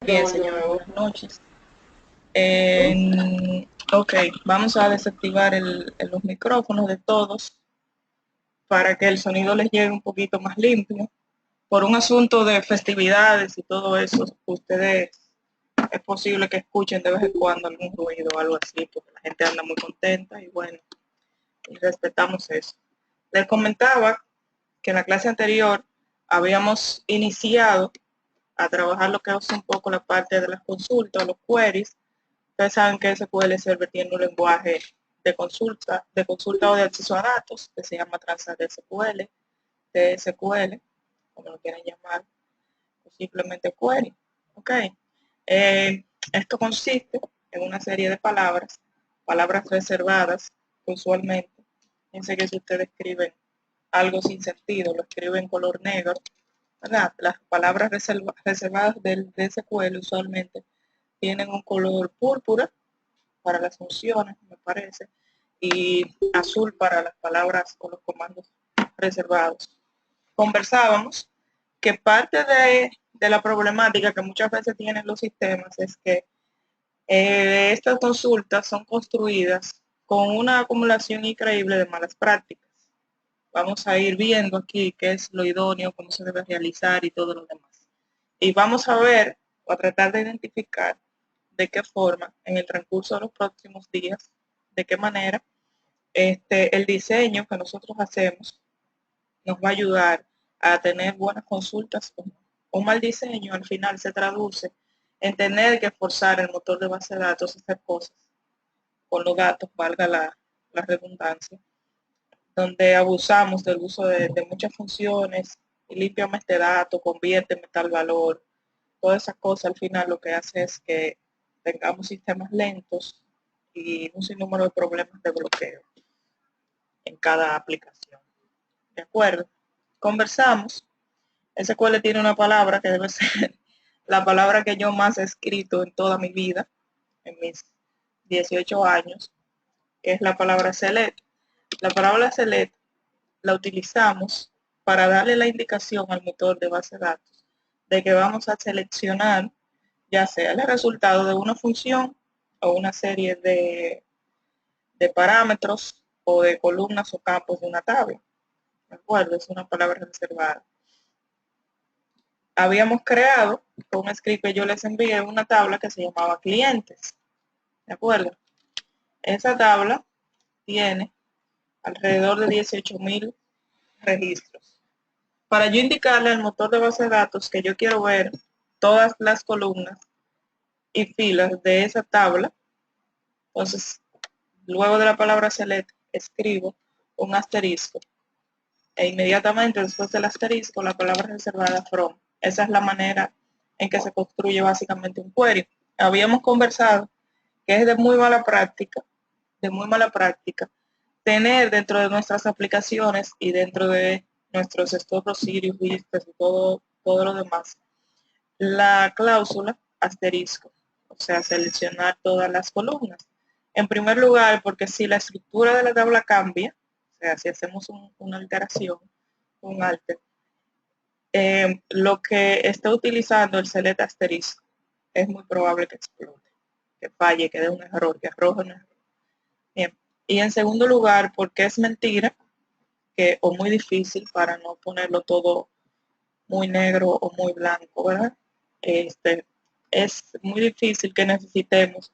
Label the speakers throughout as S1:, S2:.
S1: Bien, señor, buenas noches. Ok, vamos a desactivar los micrófonos de todos para que el sonido les llegue un poquito más limpio. Por un asunto de festividades y todo eso, ustedes es posible que escuchen de vez en cuando algún ruido o algo así, porque la gente anda muy contenta y bueno, y respetamos eso. Les comentaba que en la clase anterior habíamos iniciado a trabajar lo que es un poco la parte de las consultas, los queries. Ustedes saben que SQL Server tiene un lenguaje de consulta o de acceso a datos que se llama Transact SQL, TSQL, como lo quieran llamar, o simplemente query. Ok. Esto consiste en una serie de palabras reservadas, usualmente. Fíjense que si ustedes escriben algo sin sentido, lo escriben en color negro, ¿verdad? Las palabras reservadas del SQL usualmente tienen un color púrpura para las funciones, me parece, y azul para las palabras o los comandos reservados. Conversábamos que parte de la problemática que muchas veces tienen los sistemas es que estas consultas son construidas con una acumulación increíble de malas prácticas. Vamos a ir viendo aquí qué es lo idóneo, cómo se debe realizar y todo lo demás. Y vamos a ver o a tratar de identificar de qué forma en el transcurso de los próximos días, de qué manera el diseño que nosotros hacemos nos va a ayudar a tener buenas consultas. Un mal diseño al final se traduce en tener que forzar el motor de base de datos a hacer cosas con los datos, valga la redundancia, donde abusamos del uso de muchas funciones y límpiame este dato, conviérteme tal valor, todas esas cosas al final lo que hace es que tengamos sistemas lentos y un sinnúmero de problemas de bloqueo en cada aplicación. ¿De acuerdo? Conversamos. SQL tiene una palabra que debe ser la palabra que yo más he escrito en toda mi vida, en mis 18 años, que es la palabra select. La palabra select la utilizamos para darle la indicación al motor de base de datos de que vamos a seleccionar ya sea el resultado de una función o una serie de parámetros o de columnas o campos de una tabla. ¿De acuerdo? Es una palabra reservada. Habíamos creado con un script que yo les envié una tabla que se llamaba clientes. ¿De acuerdo? Esa tabla tiene alrededor de 18,000 registros. Para yo indicarle al motor de base de datos que yo quiero ver todas las columnas y filas de esa tabla, entonces luego de la palabra select escribo un asterisco e inmediatamente después del asterisco la palabra reservada from. Esa es la manera en que se construye básicamente un query. Habíamos conversado que es de muy mala práctica, tener dentro de nuestras aplicaciones y dentro de nuestros store procedures, vistas y todo lo demás, la cláusula asterisco, o sea, seleccionar todas las columnas. En primer lugar, porque si la estructura de la tabla cambia, o sea, si hacemos una alteración, un alter, lo que está utilizando el select asterisco es muy probable que explote, que falle, que dé un error, que arroje un error. Bien. Y en segundo lugar, porque es mentira o muy difícil para no ponerlo todo muy negro o muy blanco, ¿verdad? Este, es muy difícil que necesitemos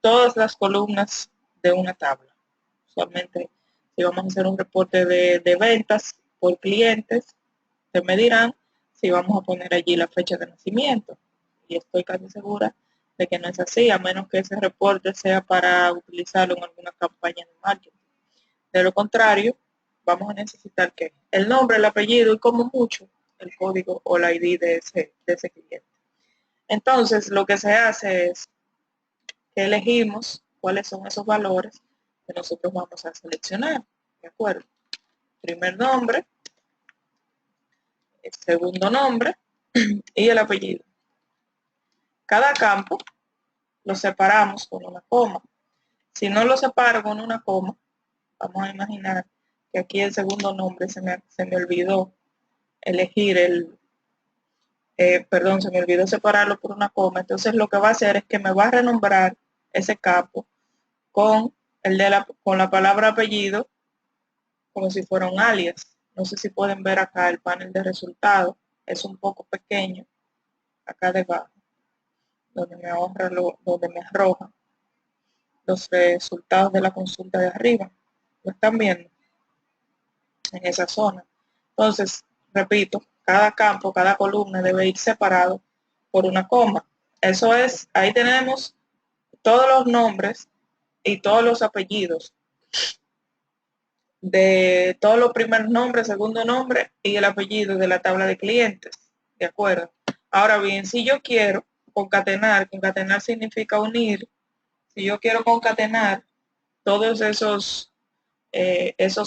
S1: todas las columnas de una tabla. Usualmente, si vamos a hacer un reporte de ventas por clientes, se me dirán si vamos a poner allí la fecha de nacimiento. Y estoy casi segura de que no es así, a menos que ese reporte sea para utilizarlo en alguna campaña de marketing. De lo contrario, vamos a necesitar que el nombre, el apellido y como mucho el código o la ID de ese cliente. Entonces, lo que se hace es que elegimos cuáles son esos valores que nosotros vamos a seleccionar. ¿De acuerdo? Primer nombre, el segundo nombre y el apellido. Cada campo lo separamos con una coma. Si no lo separo con una coma, vamos a imaginar que aquí el segundo nombre se me olvidó elegir perdón, se me olvidó separarlo por una coma. Entonces lo que va a hacer es que me va a renombrar ese campo con con la palabra apellido, como si fuera un alias. No sé si pueden ver acá el panel de resultados. Es un poco pequeño, acá debajo, donde donde me arroja los resultados de la consulta de arriba. ¿Lo están viendo? En esa zona. Entonces, repito, cada campo, cada columna debe ir separado por una coma. Eso es, ahí tenemos todos los nombres y todos los apellidos de todos los primeros nombres, segundo nombre y el apellido de la tabla de clientes. ¿De acuerdo? Ahora bien, si yo quiero concatenar significa unir, si yo quiero concatenar todos esos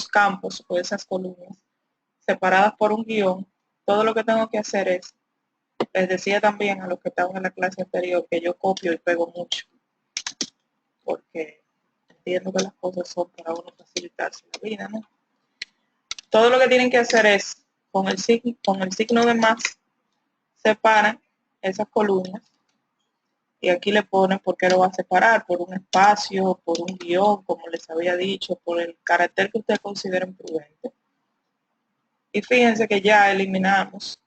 S1: campos o esas columnas separadas por un guión, todo lo que tengo que hacer es, les decía también a los que estaban en la clase anterior, que yo copio y pego mucho, porque entiendo que las cosas son para uno facilitarse la vida, ¿no? Todo lo que tienen que hacer es, con el signo de más, separan esas columnas y aquí le ponen por qué lo va a separar, por un espacio, por un guión, como les había dicho, por el carácter que ustedes consideren prudente. Y fíjense que ya eliminamos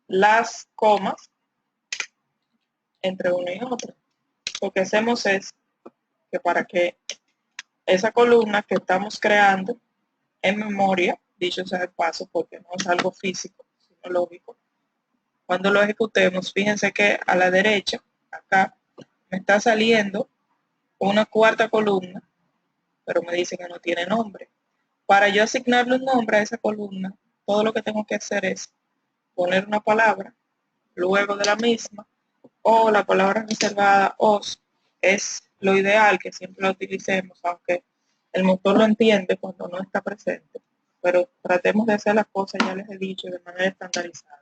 S1: las comas entre una y otra. Lo que hacemos es que para que esa columna que estamos creando en memoria, dicho sea de paso, porque no es algo físico, sino lógico, cuando lo ejecutemos, fíjense que a la derecha, acá, me está saliendo una cuarta columna, pero me dice que no tiene nombre. Para yo asignarle un nombre a esa columna, todo lo que tengo que hacer es poner una palabra luego de la misma, o la palabra reservada os es lo ideal que siempre la utilicemos, aunque el motor lo entiende cuando no está presente, pero tratemos de hacer las cosas, ya les he dicho, de manera estandarizada.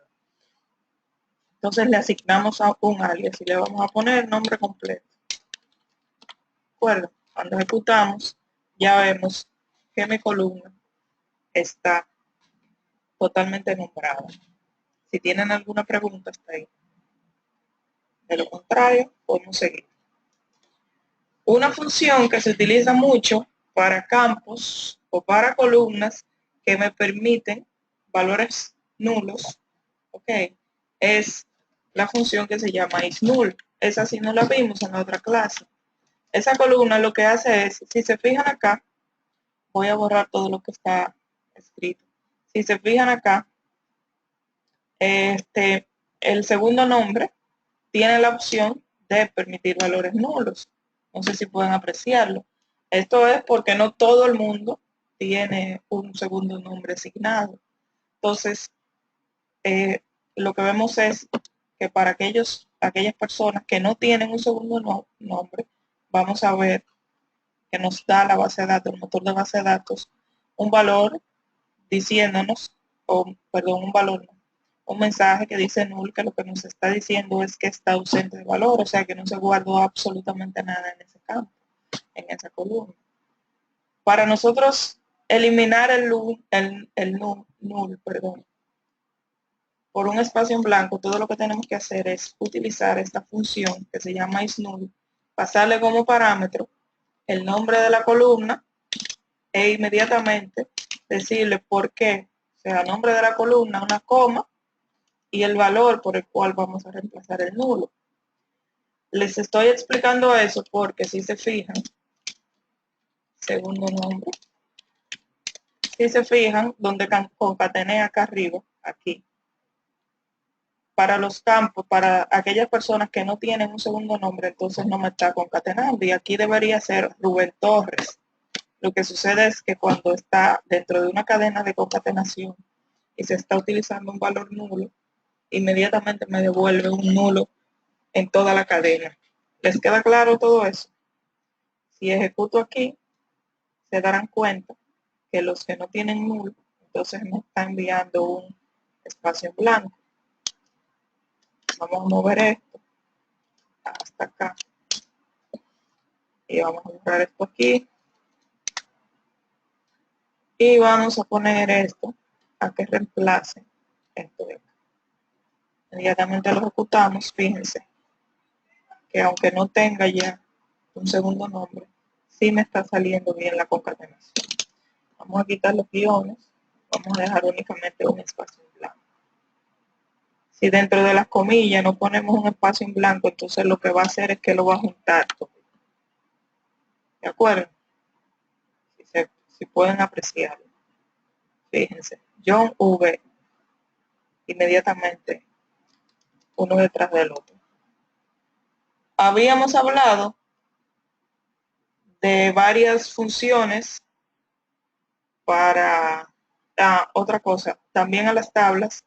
S1: Entonces le asignamos a un alias y le vamos a poner nombre completo. ¿De acuerdo? Cuando ejecutamos, ya vemos que mi columna está totalmente nombrada. Si tienen alguna pregunta, hasta ahí. De lo contrario, podemos seguir. Una función que se utiliza mucho para campos o para columnas que me permiten valores nulos, ¿ok? Es la función que se llama isNull. Esa sí no la vimos en la otra clase. Esa columna lo que hace es, si se fijan acá, voy a borrar todo lo que está escrito. Si se fijan acá, el segundo nombre tiene la opción de permitir valores nulos. No sé si pueden apreciarlo. Esto es porque no todo el mundo tiene un segundo nombre asignado. Entonces, lo que vemos es que para aquellas personas que no tienen un segundo nombre, vamos a ver que nos da la base de datos, el motor de base de datos, un valor diciéndonos, un valor, un mensaje que dice null, que lo que nos está diciendo es que está ausente de valor, o sea que no se guardó absolutamente nada en ese campo, en esa columna. Para nosotros eliminar el null, por un espacio en blanco, todo lo que tenemos que hacer es utilizar esta función que se llama isNull, pasarle como parámetro el nombre de la columna e inmediatamente decirle por qué, o sea, nombre de la columna, una coma, y el valor por el cual vamos a reemplazar el nulo. Les estoy explicando eso porque si se fijan, segundo nombre, si se fijan, donde concatené acá arriba, aquí, para los campos, para aquellas personas que no tienen un segundo nombre, entonces no me está concatenando, y aquí debería ser Rubén Torres. Lo que sucede es que cuando está dentro de una cadena de concatenación y se está utilizando un valor nulo, inmediatamente me devuelve un nulo en toda la cadena. ¿Les queda claro todo eso? Si ejecuto aquí, se darán cuenta que los que no tienen nulo, entonces me está enviando un espacio en blanco. Vamos a mover esto hasta acá. Y vamos a borrar esto aquí. Y vamos a poner esto a que reemplace esto de acá. Inmediatamente lo ejecutamos, fíjense que aunque no tenga ya un segundo nombre, sí me está saliendo bien la concatenación. Vamos a quitar los guiones, vamos a dejar únicamente un espacio en blanco. Si dentro de las comillas no ponemos un espacio en blanco, entonces lo que va a hacer es que lo va a juntar todo. ¿De acuerdo? Si pueden apreciarlo. Fíjense, John V, inmediatamente uno detrás del otro. Habíamos hablado de varias funciones para otra cosa. También a las tablas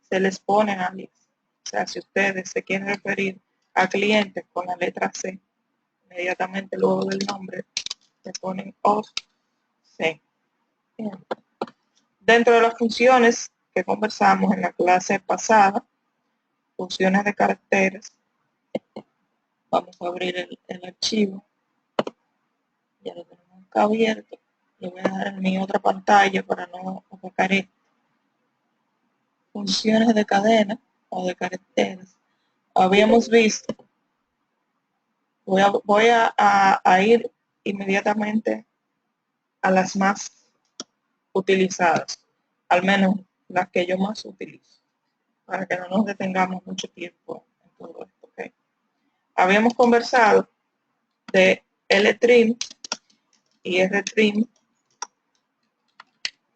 S1: se les pone alias. O sea, si ustedes se quieren referir a clientes con la letra C, inmediatamente luego del nombre se ponen OC. Dentro de las funciones que conversamos en la clase pasada, funciones de caracteres, vamos a abrir el archivo. Ya lo tenemos acá abierto. Lo voy a dejar en mi otra pantalla para no opacar esto. Funciones de cadena o de caracteres. Habíamos visto, voy a ir inmediatamente a las más utilizadas, al menos las que yo más utilizo, para que no nos detengamos mucho tiempo en todo esto. ¿Okay? Habíamos conversado de LTrim y RTrim,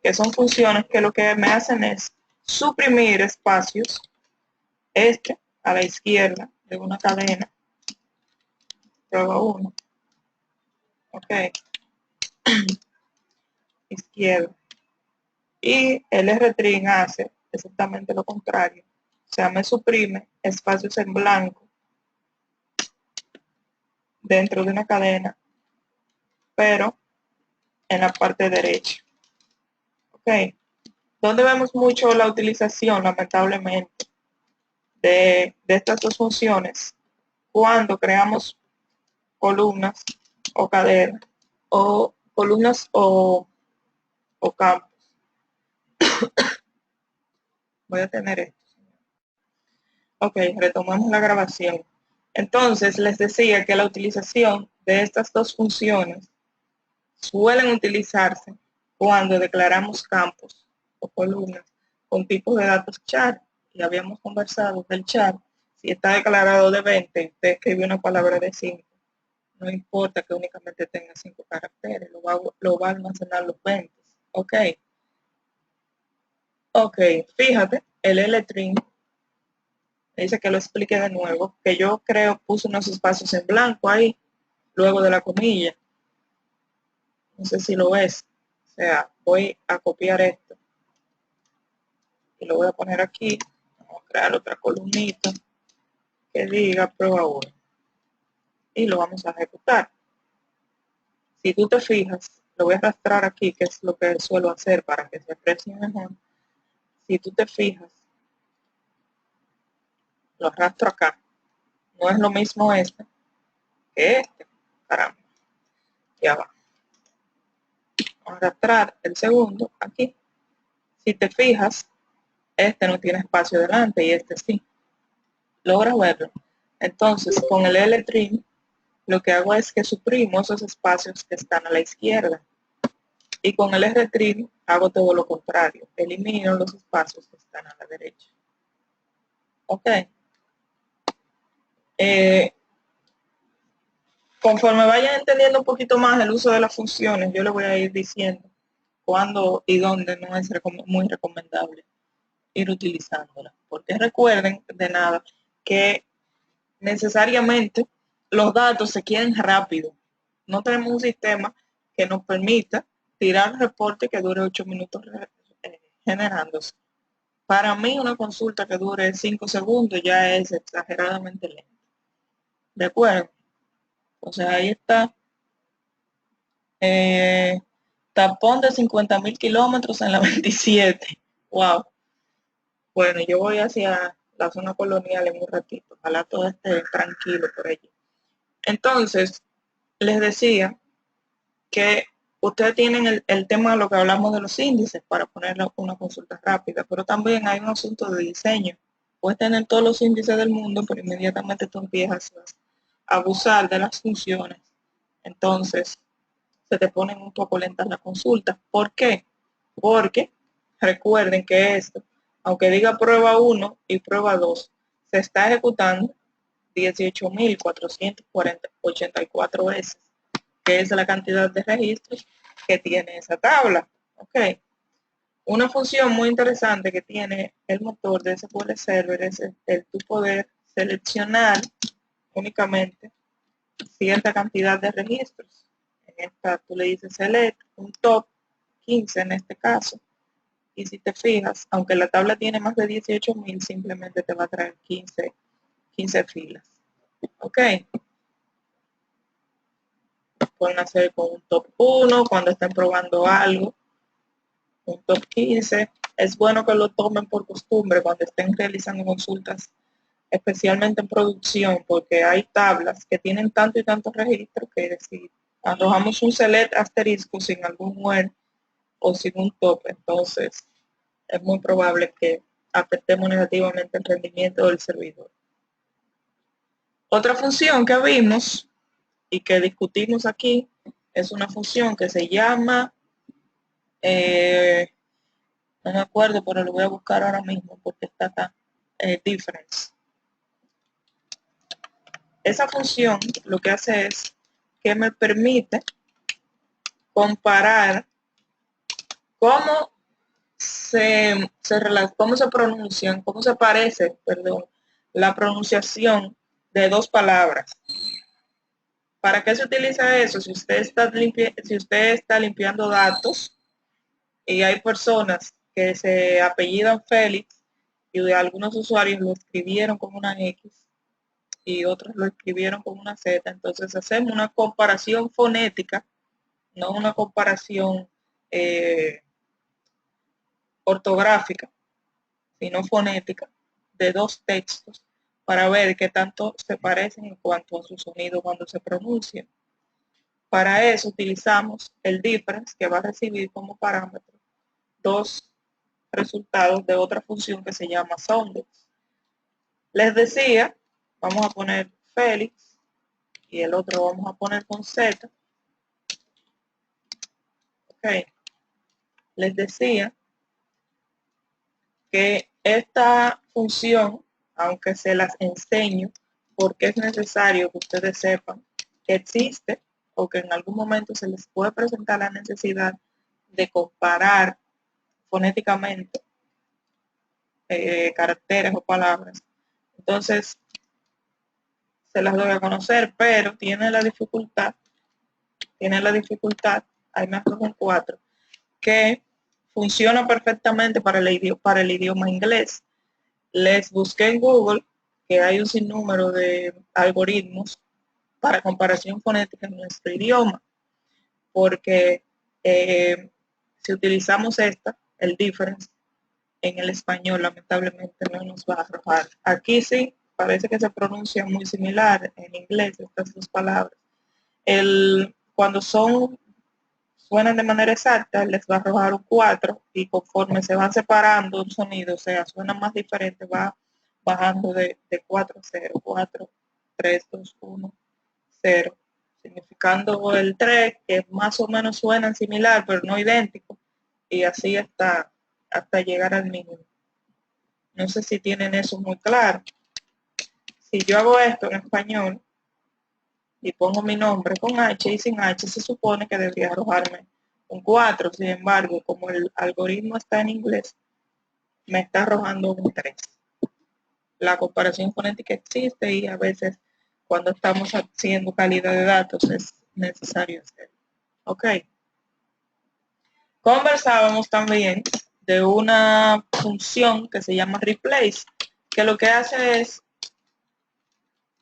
S1: que son funciones que lo que me hacen es suprimir espacios, a la izquierda de una cadena, prueba 1, ok, izquierda, y el RTrim hace exactamente lo contrario, o sea, me suprime espacios en blanco dentro de una cadena, pero en la parte derecha, ok. Donde vemos mucho la utilización, lamentablemente, de estas dos funciones, cuando creamos columnas o cadenas, o columnas o campos. Voy a tener esto. Ok, retomamos la grabación. Entonces, les decía que la utilización de estas dos funciones suelen utilizarse cuando declaramos campos o columnas con tipos de datos char. Y habíamos conversado del char. Si está declarado de 20, usted escribe una palabra de 5. No importa que únicamente tenga 5 caracteres, lo va a almacenar los 20. Ok. Ok, fíjate, el LTrim dice que lo explique de nuevo, que yo creo puse unos espacios en blanco ahí, luego de la comilla. No sé si lo ves. O sea, voy a copiar esto y lo voy a poner aquí. Vamos a crear otra columnita que diga prueba 1 y lo vamos a ejecutar. Si tú te fijas, lo voy a arrastrar aquí, que es lo que suelo hacer para que se aprecie mejor. Si tú te fijas, lo arrastro acá. No es lo mismo este que este. Caramba. Ya va. Vamos a arrastrar el segundo aquí. Si te fijas, este no tiene espacio delante y este sí. ¿Logras verlo? Entonces, con el LTrim, lo que hago es que suprimo esos espacios que están a la izquierda. Y con el RTrim hago todo lo contrario. Elimino los espacios que están a la derecha. Ok. Conforme vayan entendiendo un poquito más el uso de las funciones, yo les voy a ir diciendo cuándo y dónde no es muy recomendable ir utilizándolas. Porque recuerden de nada que necesariamente los datos se quieren rápido. No tenemos un sistema que nos permita tirar un reporte que dure 8 minutos generándose. Para mí una consulta que dure 5 segundos ya es exageradamente lenta. ¿De acuerdo? O sea, ahí está. Tapón de 50.000 kilómetros en la 27. Wow. Bueno, yo voy hacia la zona colonial en un ratito. Ojalá todo esté tranquilo por allí. Entonces, les decía que Ustedes tienen el tema de lo que hablamos de los índices para poner una consulta rápida, pero también hay un asunto de diseño. Puedes tener todos los índices del mundo, pero inmediatamente tú empiezas a abusar de las funciones. Entonces, se te ponen un poco lentas las consultas. ¿Por qué? Porque recuerden que esto, aunque diga prueba 1 y prueba 2, se está ejecutando 18.484 veces, que es la cantidad de registros que tiene esa tabla. ¿Ok? Una función muy interesante que tiene el motor de SQL Server es el tu poder seleccionar únicamente cierta cantidad de registros. En esta tú le dices select un top 15 en este caso, y si te fijas, aunque la tabla tiene más de 18.000, simplemente te va a traer 15 filas. Ok, pueden hacer con un top 1 cuando estén probando algo, un top 15. Es bueno que lo tomen por costumbre cuando estén realizando consultas, especialmente en producción, porque hay tablas que tienen tanto y tantos registros que si arrojamos un select asterisco sin algún where o sin un top, entonces es muy probable que afectemos negativamente el rendimiento del servidor. Otra función que vimos y que discutimos aquí es una función que se llama, no me acuerdo, pero lo voy a buscar ahora mismo porque está acá, difference. Esa función lo que hace es que me permite comparar cómo cómo se pronuncian, cómo se parece, perdón, la pronunciación de dos palabras. ¿Para qué se utiliza eso? Si usted está limpiando datos y hay personas que se apellidan Félix y algunos usuarios lo escribieron con una X y otros lo escribieron con una Z, entonces hacemos una comparación fonética, no una comparación eh, ortográfica, sino fonética, de dos textos para ver qué tanto se parecen en cuanto a su sonido cuando se pronuncian. Para eso utilizamos el difference, que va a recibir como parámetro dos resultados de otra función que se llama sounded. Les decía, vamos a poner Félix y el otro vamos a poner con Z. Ok. Les decía que esta función, aunque se las enseño, porque es necesario que ustedes sepan que existe o que en algún momento se les puede presentar la necesidad de comparar fonéticamente caracteres o palabras. Entonces, se las doy a conocer, pero tiene la dificultad, ahí me arrojo un 4, que funciona perfectamente para el idioma inglés. Les busqué en Google que hay un sinnúmero de algoritmos para comparación fonética en nuestro idioma, porque si utilizamos el difference, en el español lamentablemente no nos va a arrojar. Aquí sí, parece que se pronuncia muy similar en inglés estas dos palabras. Cuando suenan de manera exacta, les va a arrojar un 4 y conforme se van separando un sonido, o sea, suena más diferente, va bajando de 4 a 0, 4, 3, 2, 1, 0, significando el 3, que más o menos suenan similar, pero no idéntico, y así hasta llegar al mínimo. No sé si tienen eso muy claro. Si yo hago esto en español y pongo mi nombre con H y sin H, se supone que debería arrojarme un 4. Sin embargo, como el algoritmo está en inglés, me está arrojando un 3. La comparación fonética existe y a veces cuando estamos haciendo calidad de datos es necesario hacerlo. Ok. Conversábamos también de una función que se llama replace, que lo que hace es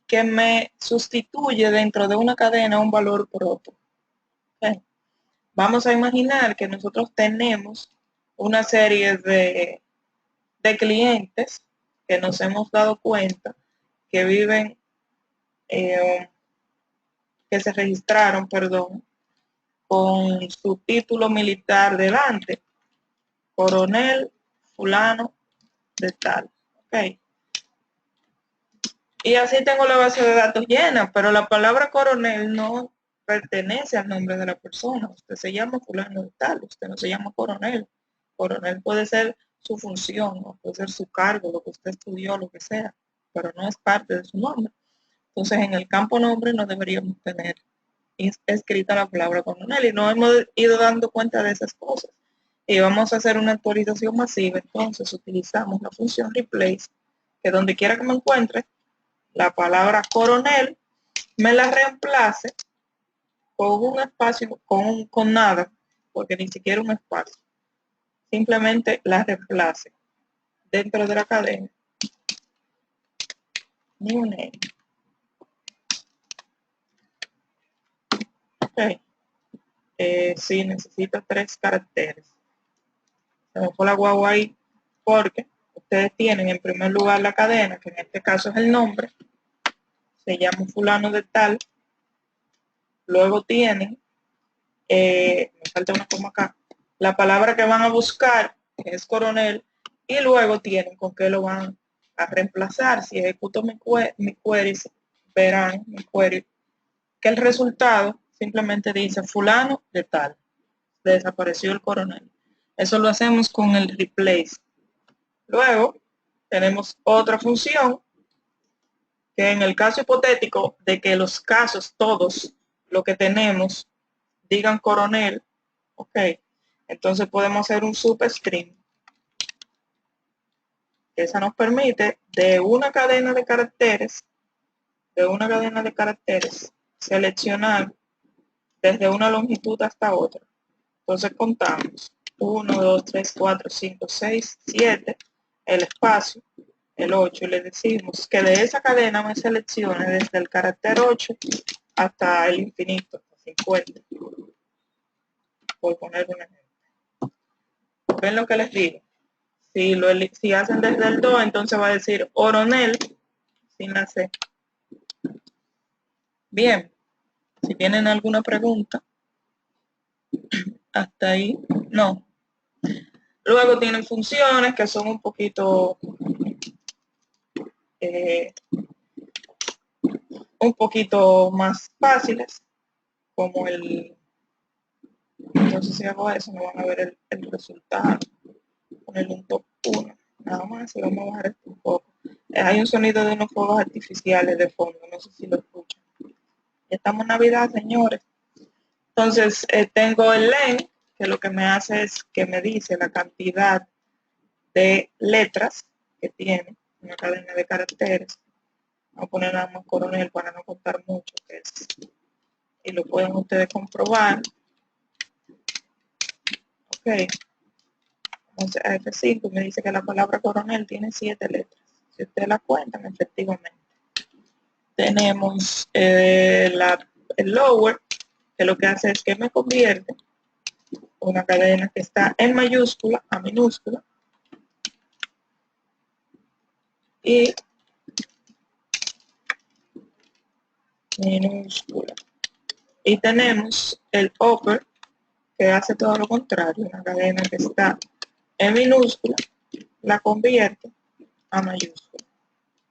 S1: que me sustituye dentro de una cadena un valor por otro. Okay. Vamos a imaginar que nosotros tenemos una serie de clientes que nos hemos dado cuenta que viven, que se registraron, perdón, con su título militar delante, coronel fulano de tal. Ok. Y así tengo la base de datos llena, pero la palabra coronel no pertenece al nombre de la persona. Usted se llama fulano de tal, usted no se llama coronel. Coronel puede ser su función, o puede ser su cargo, lo que usted estudió, lo que sea, pero no es parte de su nombre. Entonces, en el campo nombre no deberíamos tener escrita la palabra coronel y no hemos ido dando cuenta de esas cosas. Y vamos a hacer una actualización masiva, entonces utilizamos la función replace, que donde quiera que me encuentre, la palabra coronel me la reemplace con un espacio, con nada, porque ni siquiera un espacio. Simplemente la reemplace dentro de la cadena. New name. Ok. Sí, necesito 3 caracteres. Se me fue la guagua ahí porque ustedes tienen en primer lugar la cadena, que en este caso es el nombre, se llama fulano de tal. Luego tienen, me falta una coma acá, la palabra que van a buscar, que es coronel, y luego tienen con qué lo van a reemplazar. Si ejecuto mi query, verán mi query que el resultado simplemente dice fulano de tal, desapareció el coronel. Eso lo hacemos con el replace. Luego tenemos otra función que en el caso hipotético de que los casos todos lo que tenemos digan coronel, ok, entonces podemos hacer un substring. Esa nos permite de una cadena de caracteres, seleccionar desde una longitud hasta otra. Entonces contamos 1, 2, 3, 4, 5, 6, 7, el espacio, el 8, y le decimos que de esa cadena me seleccione desde el carácter 8 hasta el infinito, 50, por poner un ejemplo. ¿Ven lo que les digo? Si hacen desde el 2, entonces va a decir oronel sin la C. Bien, si tienen alguna pregunta, hasta ahí, no. Luego tienen funciones que son un poquito más fáciles, como entonces si hago eso me van a ver el resultado, ponerle un top 1, nada más, y vamos a bajar esto un poco. Hay un sonido de unos fuegos artificiales de fondo, no sé si lo escuchan. Ya estamos en Navidad, señores. Entonces tengo el len, que lo que me hace es que me dice la cantidad de letras que tiene una cadena de caracteres. Vamos a poner nada más coronel para no contar mucho, que es, y lo pueden ustedes comprobar. Ok. Entonces a F5 me dice que la palabra coronel tiene 7 letras. Si ustedes la cuentan, efectivamente. Tenemos el lower, que lo que hace es que me convierte una cadena que está en mayúscula a minúscula. Y minúscula. Y tenemos el upper, que hace todo lo contrario, una cadena que está en minúscula, la convierte a mayúscula.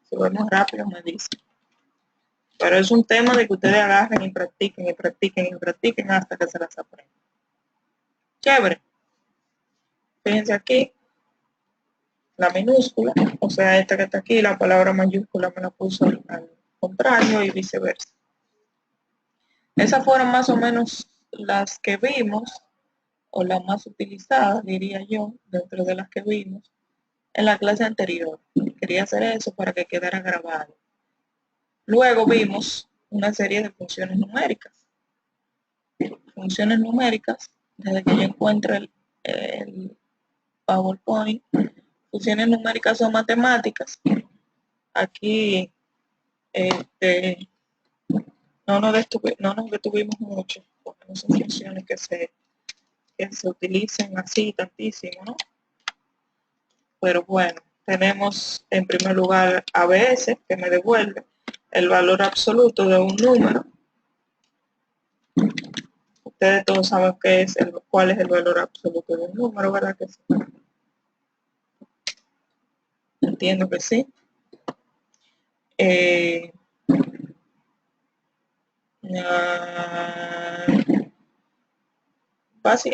S1: Si vemos rápido me dice. Pero es un tema de que ustedes agarren y practiquen y practiquen y practiquen hasta que se las aprendan. Chévere. Fíjense aquí, la minúscula, o sea, esta que está aquí, la palabra mayúscula me la puso al contrario y viceversa. Esas fueron más o menos las que vimos, o las más utilizadas, diría yo, dentro de las que vimos en la clase anterior. Quería hacer eso para que quedara grabado. Luego vimos una serie de funciones numéricas. Funciones numéricas, desde que yo encuentro el PowerPoint, funciones numéricas son matemáticas. Aquí no nos detuvimos mucho, porque no son funciones que se utilicen así tantísimo, ¿no? Pero bueno, tenemos en primer lugar ABS, que me devuelve el valor absoluto de un número. Ustedes Ustedes todos saben cuál es el valor absoluto del número, ¿verdad que sí? Entiendo que sí.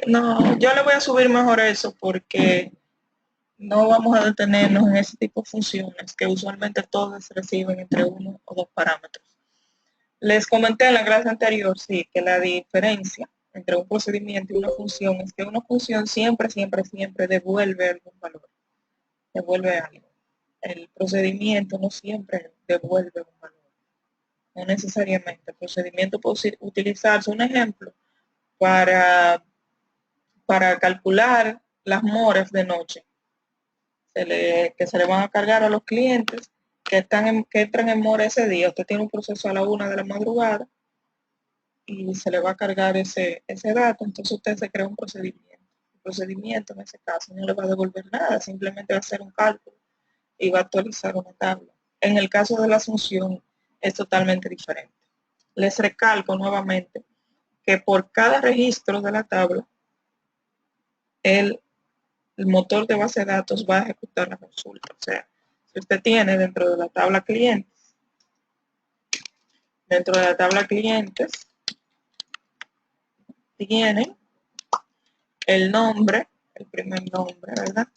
S1: No, yo le voy a subir mejor eso porque no vamos a detenernos en ese tipo de funciones que usualmente todas reciben entre uno o dos parámetros. Les comenté en la clase anterior, sí, que la diferencia entre un procedimiento y una función es que una función siempre devuelve algún valor, devuelve algo. El procedimiento no siempre devuelve un valor, no necesariamente. El procedimiento puede utilizarse, un ejemplo, para calcular las moras de noche que se le van a cargar a los clientes que entran en mora ese día. Usted tiene un proceso a la 1 de la madrugada y se le va a cargar ese dato, entonces usted se crea un procedimiento. El procedimiento en ese caso no le va a devolver nada, simplemente va a hacer un cálculo y va a actualizar una tabla. En el caso de la asunción es totalmente diferente. Les recalco nuevamente que por cada registro de la tabla, el motor de base de datos va a ejecutar la consulta. O sea, si usted tiene dentro de la tabla clientes, tiene el nombre, el primer nombre, ¿verdad?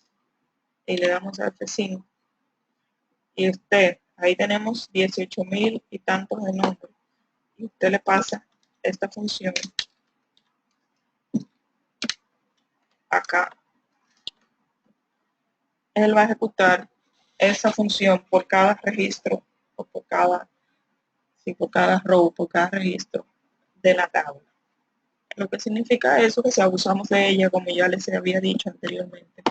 S1: Y le damos a F5. Y usted, ahí tenemos 18,000 y tantos de nombres. Y usted le pasa esta función acá. Él va a ejecutar esa función por cada registro o por cada row, por cada registro de la tabla. Lo que significa eso que si abusamos de ella, como ya les había dicho anteriormente,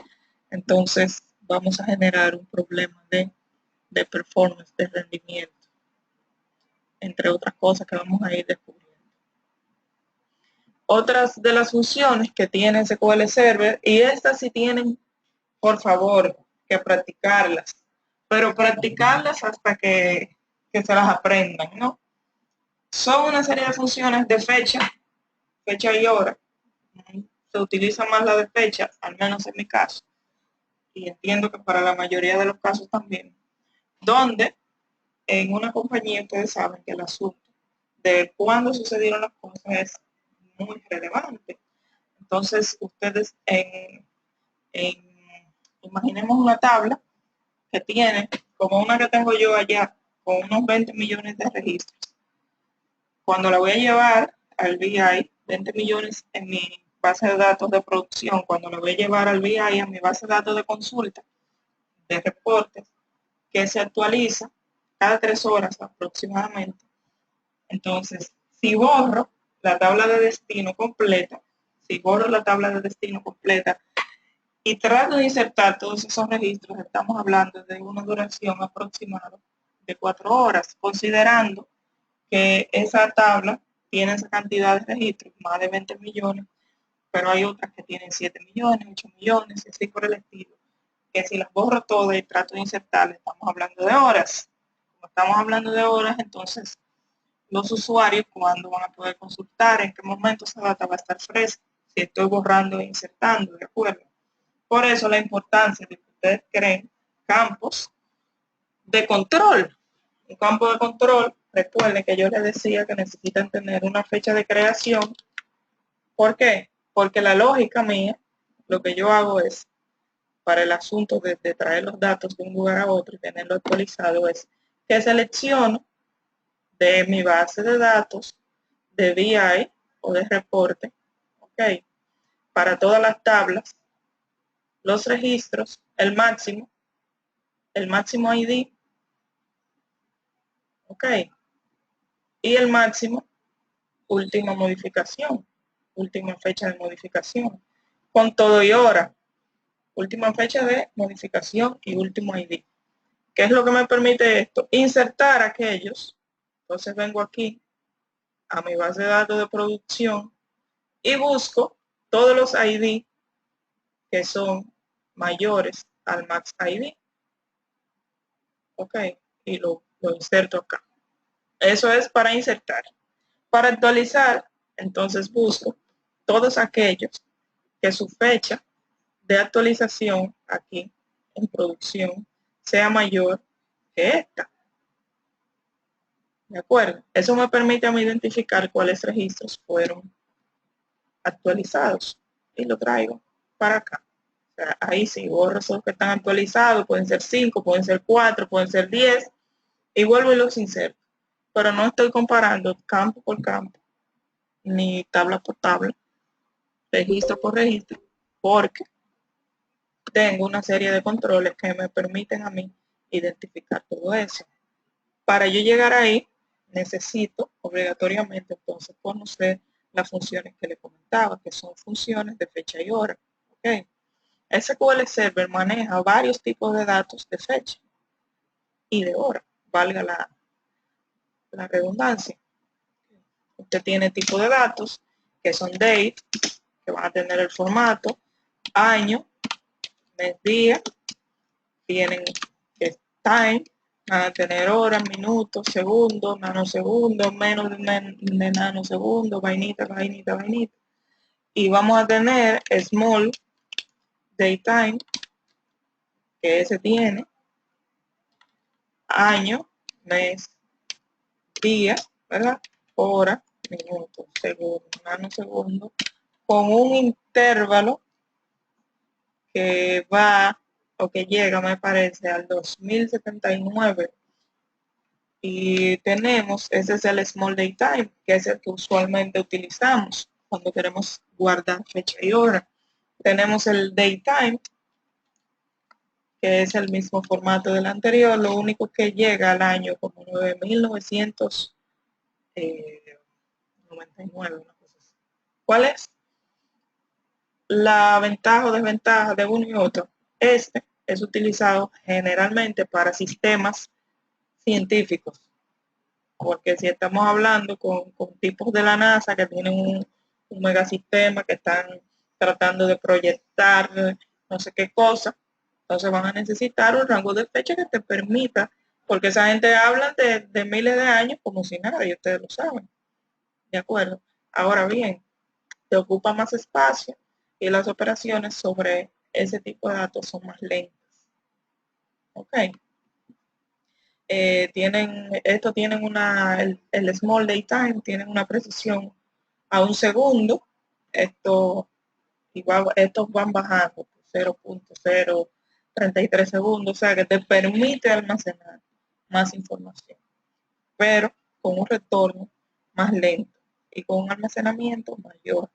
S1: entonces vamos a generar un problema de performance, de rendimiento, entre otras cosas que vamos a ir descubriendo. Otras de las funciones que tiene SQL Server, y estas sí tienen, por favor, que practicarlas, pero practicarlas hasta que se las aprendan, ¿no? Son una serie de funciones de fecha y hora. Se utiliza más la de fecha, al menos en mi caso, y entiendo que para la mayoría de los casos también, donde en una compañía ustedes saben que el asunto de cuándo sucedieron las cosas es muy relevante. Entonces, ustedes imaginemos una tabla que tiene, como una que tengo yo allá, con unos 20 millones de registros. Cuando la voy a llevar al BI, 20 millones en mi base de datos de producción, cuando la voy a llevar al BI, a mi base de datos de consulta, de reportes, que se actualiza cada 3 horas aproximadamente. Entonces, si borro la tabla de destino completa, y trato de insertar todos esos registros, estamos hablando de una duración aproximada de 4 horas, considerando que esa tabla tiene esa cantidad de registros, más de 20 millones, pero hay otras que tienen 7 millones, 8 millones, y así por el estilo, que si las borro todas y trato de insertarlas, estamos hablando de horas. Como estamos hablando de horas, entonces los usuarios cuando van a poder consultar, en qué momento esa data va a estar fresca, si estoy borrando e insertando, ¿de acuerdo? Por eso la importancia de que ustedes creen campos de control. Un campo de control, recuerden que yo les decía que necesitan tener una fecha de creación. ¿Por qué? Porque la lógica mía, lo que yo hago es, para el asunto de traer los datos de un lugar a otro y tenerlo actualizado, es que selecciono de mi base de datos de BI o de reporte, ok, para todas las tablas, los registros, el máximo ID, ok, y el máximo, última modificación, última fecha de modificación, con todo y hora, última fecha de modificación y último ID. ¿Qué es lo que me permite esto? Insertar aquellos. Entonces vengo aquí a mi base de datos de producción y busco todos los ID que son mayores al max ID. Ok, y lo inserto acá. Eso es para insertar. Para actualizar, entonces busco todos aquellos que su fecha de actualización aquí en producción sea mayor que esta. ¿De acuerdo? Eso me permite a mí identificar cuáles registros fueron actualizados y lo traigo para acá. O sea, ahí sí, borro esos que están actualizados, pueden ser 5, pueden ser 4, pueden ser 10, y vuelvo y los inserto. Pero no estoy comparando campo por campo, ni tabla por tabla, registro por registro, porque tengo una serie de controles que me permiten a mí identificar todo eso. Para yo llegar ahí, necesito obligatoriamente entonces conocer las funciones que le comentaba, que son funciones de fecha y hora. ¿Okay? SQL Server maneja varios tipos de datos de fecha y de hora, valga la redundancia. Usted tiene tipo de datos que son date, que van a tener el formato, año, mes, día, tienen time, van a tener horas, minutos, segundos, nanosegundos, menos de nanosegundos, vainita, vainita, vainita. Y vamos a tener small daytime, que ese tiene año, mes, día, ¿verdad? Hora, minutos, segundos, nanosegundos, con un intervalo que va o que llega, me parece, al 2079. Y tenemos, ese es el Small Daytime, que es el que usualmente utilizamos cuando queremos guardar fecha y hora. Tenemos el Daytime, que es el mismo formato del anterior, lo único que llega al año como 9.999, una cosa así. ¿Cuál es la ventaja o desventaja de uno y otro? Este es utilizado generalmente para sistemas científicos, porque si estamos hablando con tipos de la NASA que tienen un megasistema, que están tratando de proyectar no sé qué cosa, entonces van a necesitar un rango de fecha que te permita, porque esa gente habla de miles de años como si nada, y ustedes lo saben, ¿de acuerdo? Ahora bien, te ocupa más espacio y las operaciones sobre ese tipo de datos son más lentas. ¿Ok? Tienen el small daytime, tienen una precisión a un segundo. Estos van bajando 0.033 segundos, o sea que te permite almacenar más información, pero con un retorno más lento y con un almacenamiento mayor.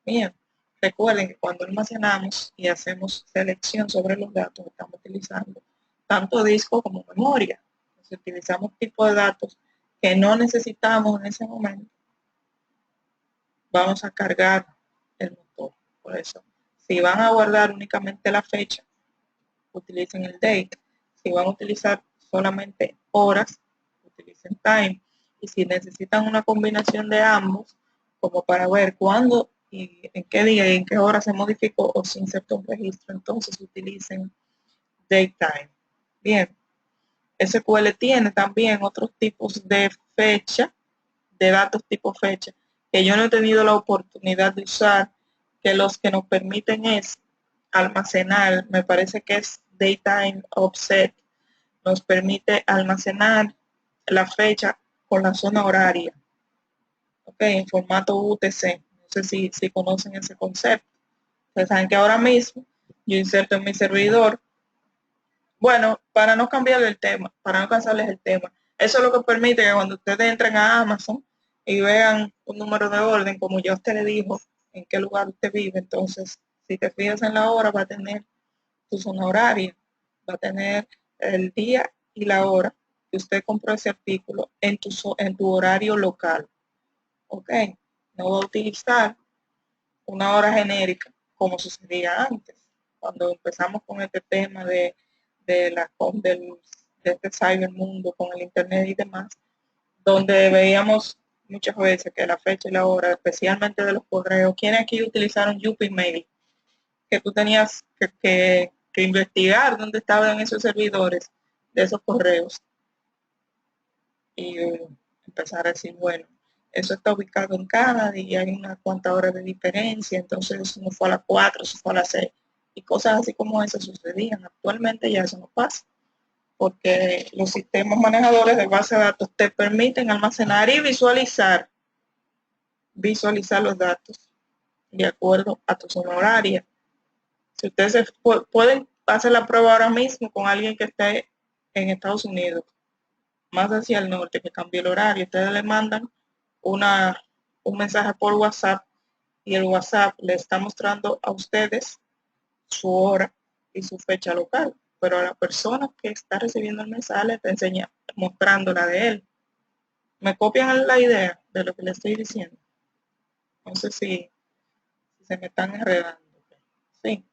S1: Bien, recuerden que cuando almacenamos y hacemos selección sobre los datos, estamos utilizando tanto disco como memoria. Si utilizamos tipo de datos que no necesitamos en ese momento, vamos a cargar el motor. Por eso, si van a guardar únicamente la fecha, utilicen el date. Si van a utilizar solamente horas, utilicen time. Y si necesitan una combinación de ambos, como para ver cuándo y en qué día y en qué hora se modificó o se insertó un registro, entonces utilicen datetime. Bien, SQL tiene también otros tipos de fecha, de datos tipo fecha, que yo no he tenido la oportunidad de usar, que los que nos permiten es almacenar, me parece que es Daytime Offset, nos permite almacenar la fecha con la zona horaria, ok, en formato UTC. No sé si conocen ese concepto. Ustedes saben que ahora mismo yo inserto en mi servidor, bueno, para no cambiar el tema, para no cansarles el tema, eso es lo que permite que cuando ustedes entren a Amazon y vean un número de orden, como ya usted le dijo, en qué lugar usted vive, entonces si te fijas en la hora va a tener tu zona horaria, va a tener el día y la hora que usted compró ese artículo en tu horario local. Ok, no va a utilizar una hora genérica como sucedía antes, cuando empezamos con este tema de este cybermundo con el internet y demás, donde veíamos muchas veces que la fecha y la hora, especialmente de los correos, ¿quiénes aquí utilizaron Mail? Que tú tenías que investigar dónde estaban esos servidores de esos correos y empezar a decir, bueno, Eso está ubicado en Canadá y hay unas cuantas horas de diferencia, entonces uno fue a las 4, se fue a las 6, y cosas así como esas sucedían. Actualmente ya eso no pasa, porque los sistemas manejadores de base de datos te permiten almacenar y visualizar los datos de acuerdo a tu zona horaria. Si ustedes pueden hacer la prueba ahora mismo con alguien que esté en Estados Unidos, más hacia el norte, que cambie el horario, ustedes le mandan un mensaje por WhatsApp y el WhatsApp le está mostrando a ustedes su hora y su fecha local, pero a la persona que está recibiendo el mensaje le está mostrando la de él. ¿Me copian la idea de lo que le estoy diciendo? No sé si se me están enredando. Sí.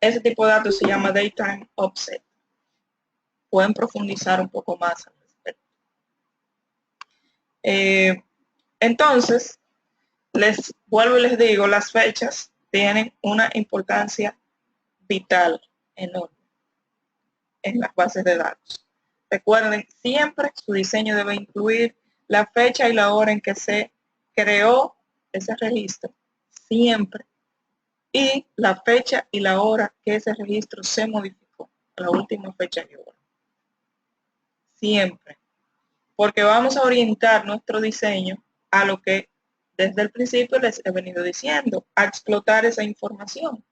S1: Ese tipo de datos se llama Daytime Offset. Pueden profundizar un poco más al respecto. Entonces, les vuelvo y les digo, las fechas tienen una importancia vital, enorme, en las bases de datos. Recuerden, siempre su diseño debe incluir la fecha y la hora en que se creó ese registro, siempre, y la fecha y la hora que ese registro se modificó, la última fecha y hora. Siempre. Porque vamos a orientar nuestro diseño a lo que desde el principio les he venido diciendo, a explotar esa información.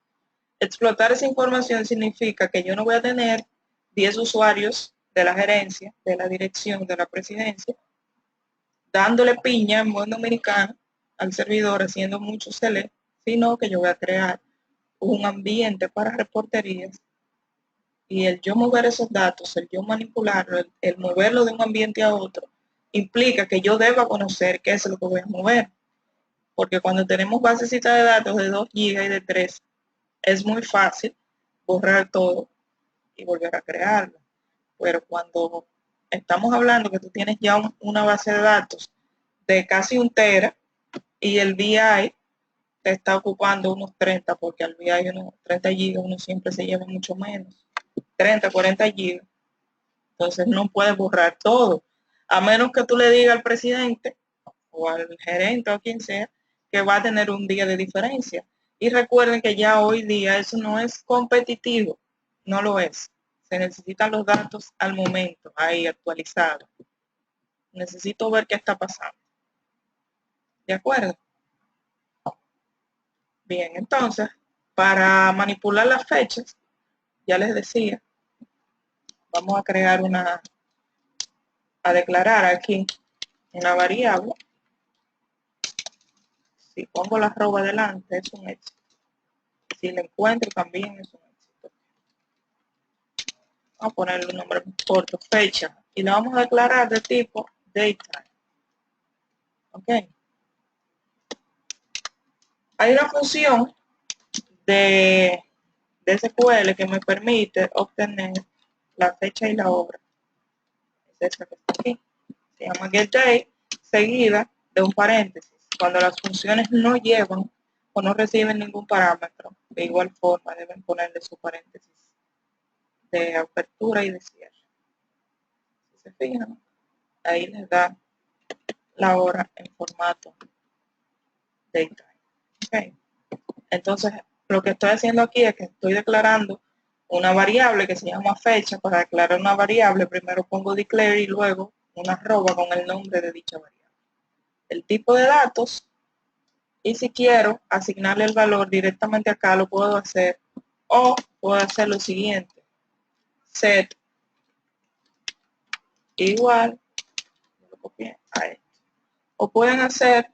S1: Explotar esa información significa que yo no voy a tener 10 usuarios de la gerencia, de la dirección, de la presidencia, dándole piña en buen dominicano al servidor, haciendo mucho select, sino que yo voy a crear un ambiente para reporterías y el yo mover esos datos, el yo manipularlo, el moverlo de un ambiente a otro, implica que yo deba conocer qué es lo que voy a mover. Porque cuando tenemos basecita de datos de 2 GB y de 3, es muy fácil borrar todo y volver a crearlo. Pero cuando estamos hablando que tú tienes ya una base de datos de casi 1 tera y el BI te está ocupando unos 30, porque al BI unos 30 GB uno siempre se lleva mucho menos, 30, 40 GB. Entonces no puedes borrar todo, a menos que tú le digas al presidente o al gerente o a quien sea que va a tener un día de diferencia. Y recuerden que ya hoy día eso no es competitivo, no lo es. Se necesitan los datos al momento, ahí actualizados. Necesito ver qué está pasando. ¿De acuerdo? Bien, entonces, para manipular las fechas, ya les decía, vamos a crear a declarar aquí una variable. Si pongo la arroba delante, es un éxito. Si la encuentro también es un éxito. Vamos a ponerle un nombre corto, fecha, y la vamos a declarar de tipo datetime. Ok. Hay una función de SQL que me permite obtener la fecha y la hora. Es esta que está aquí. Se llama getDate, seguida de un paréntesis. Cuando las funciones no llevan o no reciben ningún parámetro, de igual forma deben ponerle su paréntesis de apertura y de cierre. Si se fijan, ahí les da la hora en formato datetime. Okay. Entonces, lo que estoy haciendo aquí es que estoy declarando una variable que se llama fecha. Para declarar una variable, primero pongo declare y luego una arroba con el nombre de dicha variable. El tipo de datos, y si quiero asignarle el valor directamente acá, lo puedo hacer, o puedo hacer lo siguiente, set igual, lo copié a esto. O pueden hacer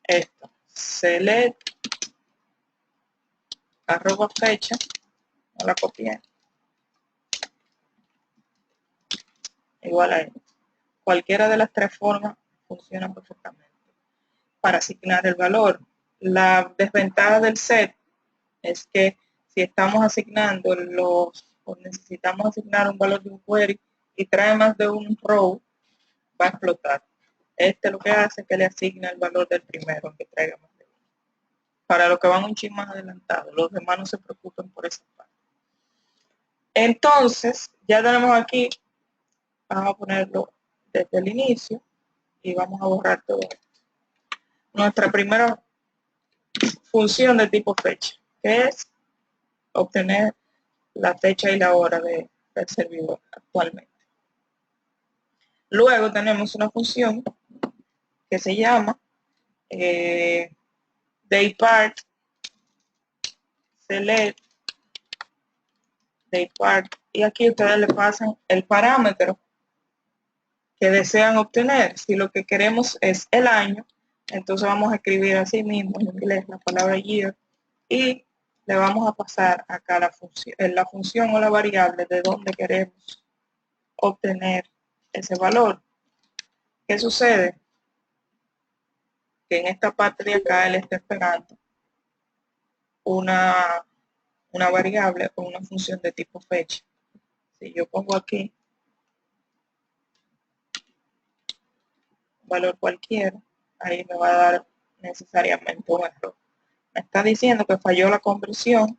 S1: esto, select arroba fecha, no la copié, igual a esto. Cualquiera de las tres formas funciona perfectamente para asignar el valor. La desventaja del set es que si estamos asignando o necesitamos asignar un valor de un query y trae más de un row, va a explotar. Este lo que hace es que le asigna el valor del primero, aunque traiga más de uno. Para lo que van un chin más adelantado, los demás no se preocupen por esa parte. Entonces, ya tenemos aquí vamos a ponerlo desde el inicio y vamos a borrar todo esto. Nuestra primera función de tipo fecha, que es obtener la fecha y la hora del servidor actualmente. Luego tenemos una función que se llama daypart select daypart, y aquí ustedes le pasan el parámetro que desean obtener. Si lo que queremos es el año, entonces vamos a escribir así mismo en inglés la palabra year y le vamos a pasar acá la función o la variable de donde queremos obtener ese valor. ¿Qué sucede? Que en esta parte de acá él está esperando una variable o una función de tipo fecha. Si yo pongo aquí un valor cualquiera, ahí me va a dar necesariamente un error. Me está diciendo que falló la conversión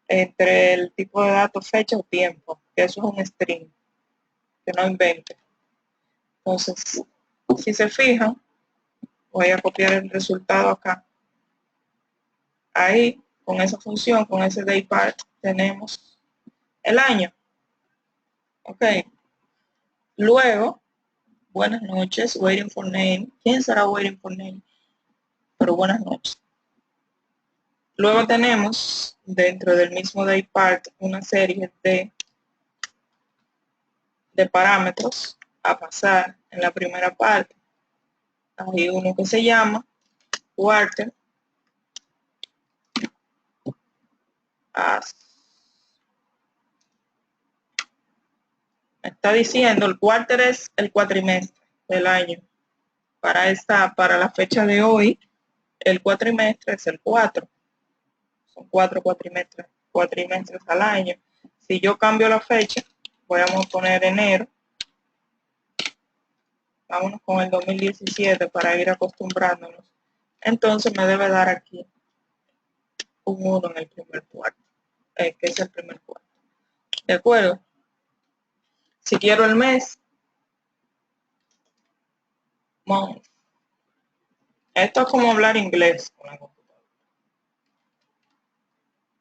S1: entre el tipo de datos, fecha o tiempo, que eso es un string, que no invente. Entonces, si se fijan, voy a copiar el resultado acá. Ahí, con esa función, con ese daypart, tenemos el año. Ok. Luego, buenas noches, waiting for name. ¿Quién será waiting for name? Pero buenas noches. Luego tenemos, dentro del mismo daypart, una serie de parámetros a pasar en la primera parte. Hay uno que se llama quarter as. Me está diciendo, el quarter es el cuatrimestre del año. Para la fecha de hoy, el cuatrimestre es el 4. Son 4 cuatrimestres al año. Si yo cambio la fecha, podemos poner enero. Vámonos con el 2017 para ir acostumbrándonos. Entonces me debe dar aquí un 1 en el primer cuarto, que es el primer cuarto. ¿De acuerdo? Si quiero el mes, month. Esto es como hablar inglés con la computadora.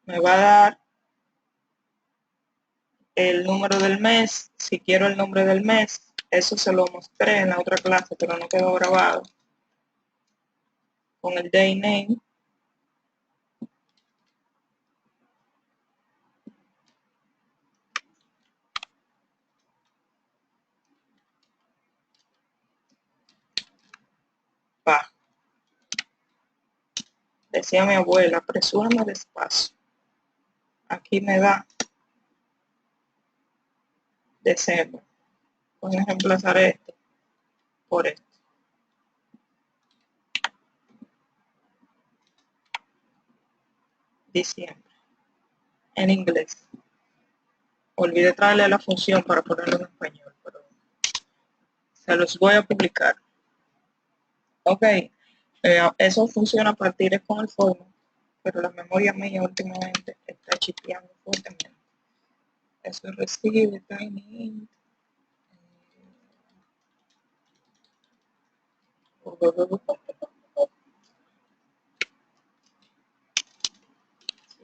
S1: Me va a dar el número del mes. Si quiero el nombre del mes, eso se lo mostré en la otra clase, pero no quedó grabado. Con el day name. Va. Decía mi abuela, apresúrame despacio. Aquí me da December. Voy a reemplazar esto por esto. Diciembre. En inglés. Olvidé traerle la función para ponerlo en español, pero se los voy a publicar. Ok. Eso funciona a partir con el forno, pero la memoria mía últimamente está chipeando fuertemente. Eso recibe tiny.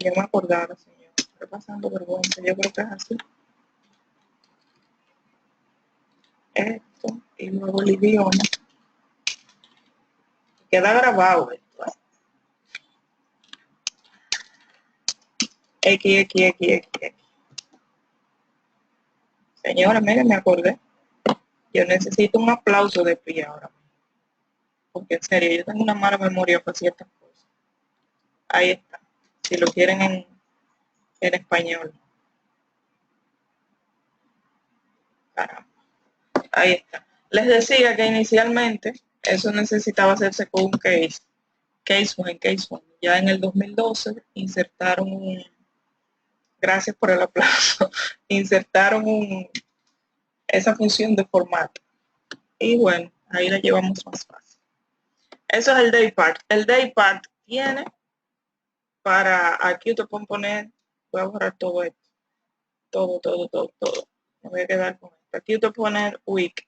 S1: Yo me acordara, señor. Estoy pasando vergüenza. Yo creo que es así. Esto y luego el idioma. Queda grabado esto. X. Señora, miren, me acordé. Yo necesito un aplauso de pie ahora. Porque en serio, yo tengo una mala memoria para ciertas cosas. Ahí está. Si lo quieren en español. Caramba. Ahí está. Les decía que inicialmente eso necesitaba hacerse con un case. Case one. Ya en el 2012 insertaron gracias por el aplauso, insertaron esa función de formato. Y bueno, ahí la llevamos más fácil. Eso es el daypart. El daypart tiene aquí te pueden poner, voy a borrar todo esto. Todo. Me voy a quedar con esto. Aquí usted poner week.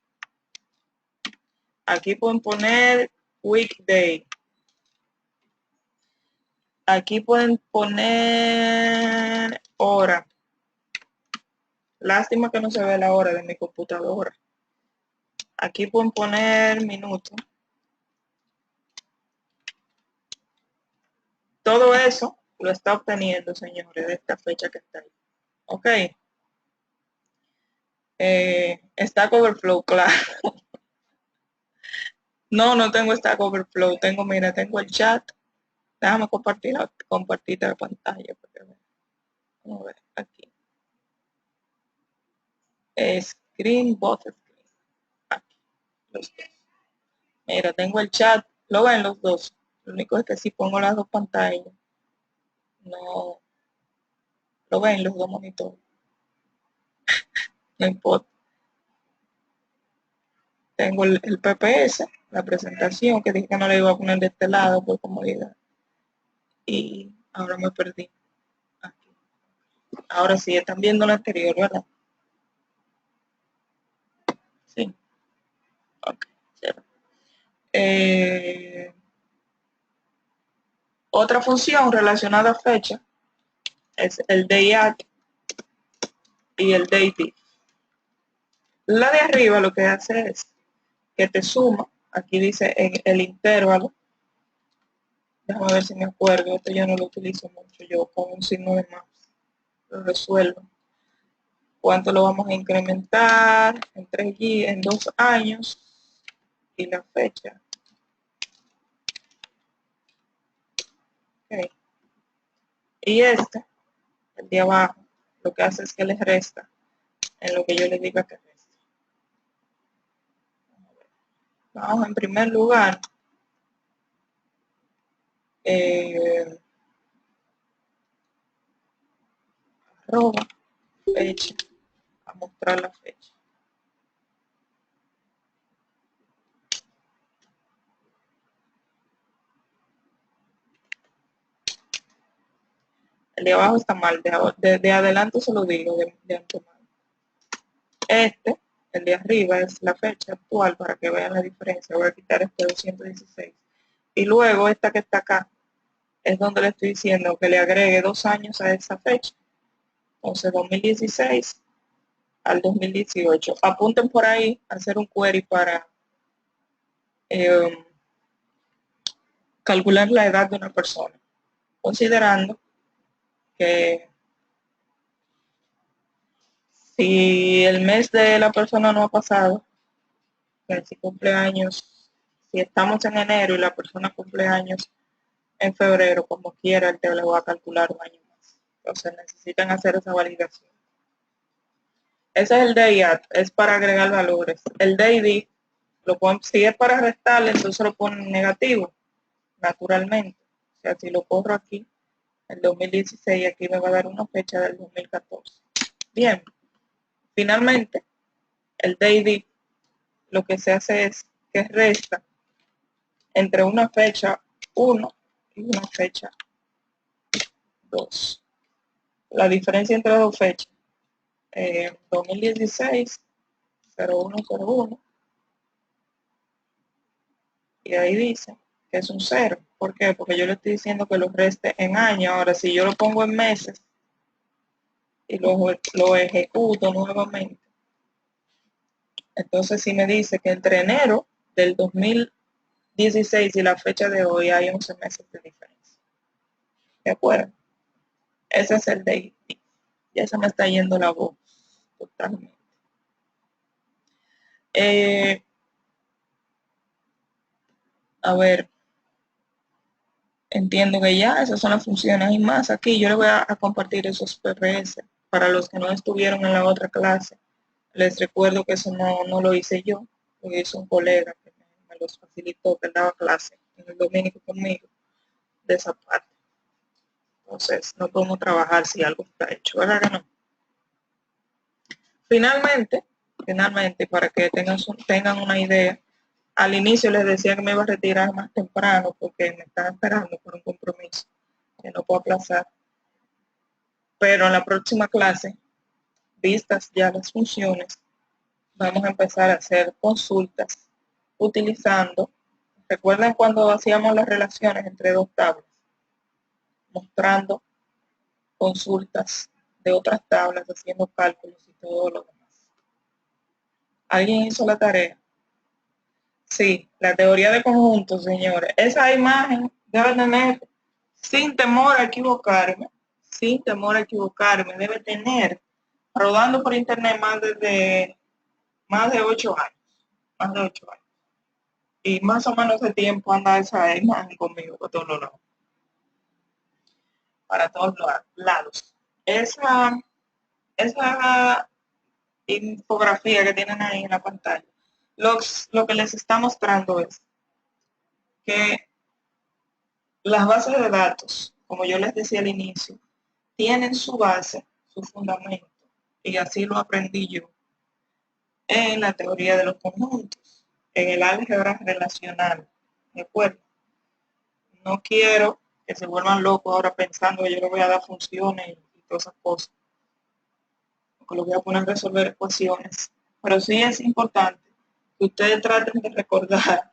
S1: Aquí pueden poner weekday. Aquí pueden poner hora. Lástima que no se ve la hora de mi computadora. Aquí pueden poner minuto. Todo eso lo está obteniendo, señores, de esta fecha que está ahí. Ok. Stack Overflow, claro. No tengo Stack Overflow. Mira, tengo el chat. Déjame compartir la pantalla. Vamos a ver aquí. Screen, both screen. Aquí, los dos. Mira, tengo el chat. Lo ven los dos. Lo único es que si pongo las dos pantallas, no lo ven los dos monitores. No importa. Tengo el PPS, la presentación, que dije que no le iba a poner de este lado por comodidad. Y ahora me perdí. Aquí. Ahora sí, están viendo lo anterior, ¿verdad? Sí. Ok. Otra función relacionada a fecha es el day-at y el day-diff. La de arriba lo que hace es que te suma, aquí dice en el intervalo, déjame ver si me acuerdo, esto yo no lo utilizo mucho, yo con un signo de más lo resuelvo. ¿Cuánto lo vamos a incrementar en 2 años? Y la fecha. Okay. Y este, el de abajo, lo que hace es que les resta en lo que yo les diga que resta. Vamos en primer lugar. Arroba fecha, a mostrar la fecha. El de abajo está mal, de adelante se lo digo de antemano. El de arriba es la fecha actual para que vean la diferencia. Voy a quitar este 216. Y luego esta que está acá es donde le estoy diciendo que le agregue 2 años a esa fecha. Entonces 2016 al 2018. Apunten por ahí a hacer un query para calcular la edad de una persona, considerando que si el mes de la persona no ha pasado, que si cumple años, si estamos en enero y la persona cumple años en febrero, como quiera, el te le va a calcular un año más. Entonces necesitan hacer esa validación. Ese es el day-at, es para agregar valores. El day-diff, si es para restarle, entonces lo ponen negativo, naturalmente. O sea, si lo corro aquí, el 2016, aquí me va a dar una fecha del 2014. Bien, finalmente, el day-diff lo que se hace es que resta entre una fecha 1 y una fecha 2. La diferencia entre dos fechas, 2016, 0101, y ahí dice que es un 0. ¿Por qué? Porque yo le estoy diciendo que lo reste en años. Ahora, si yo lo pongo en meses y lo ejecuto nuevamente, entonces si me dice que entre enero del 2016 y la fecha de hoy hay 11 meses de diferencia. ¿De acuerdo? Ese es el day. Ya se me está yendo la voz totalmente. A ver, entiendo que ya esas son las funciones y más. Aquí yo les voy a compartir esos PRS para los que no estuvieron en la otra clase. Les recuerdo que eso no lo hice yo, lo hizo un colega que me los facilitó, que daba clase en el dominico conmigo de esa parte. Entonces, no podemos trabajar si algo está hecho, ¿verdad que no? Finalmente, para que tengan una idea, al inicio les decía que me iba a retirar más temprano porque me están esperando por un compromiso que no puedo aplazar. Pero en la próxima clase, vistas ya las funciones, vamos a empezar a hacer consultas utilizando, recuerden cuando hacíamos las relaciones entre dos tablas, mostrando consultas de otras tablas, haciendo cálculos y todo lo demás. ¿Alguien hizo la tarea? Sí, la teoría de conjuntos, señores. Esa imagen debe tener, sin temor a equivocarme, debe tener rodando por internet más de 8 años. Y más o menos de tiempo anda esa imagen conmigo por todos lados. Para todos los lados. Esa infografía que tienen ahí en la pantalla, lo que les está mostrando es que las bases de datos, como yo les decía al inicio, tienen su base, su fundamento, y así lo aprendí yo en la teoría de los conjuntos, en el álgebra relacional. ¿De acuerdo? No quiero que se vuelvan locos ahora pensando que yo les voy a dar funciones y todas esas cosas, porque los voy a poner a resolver ecuaciones. Pero sí es importante que ustedes traten de recordar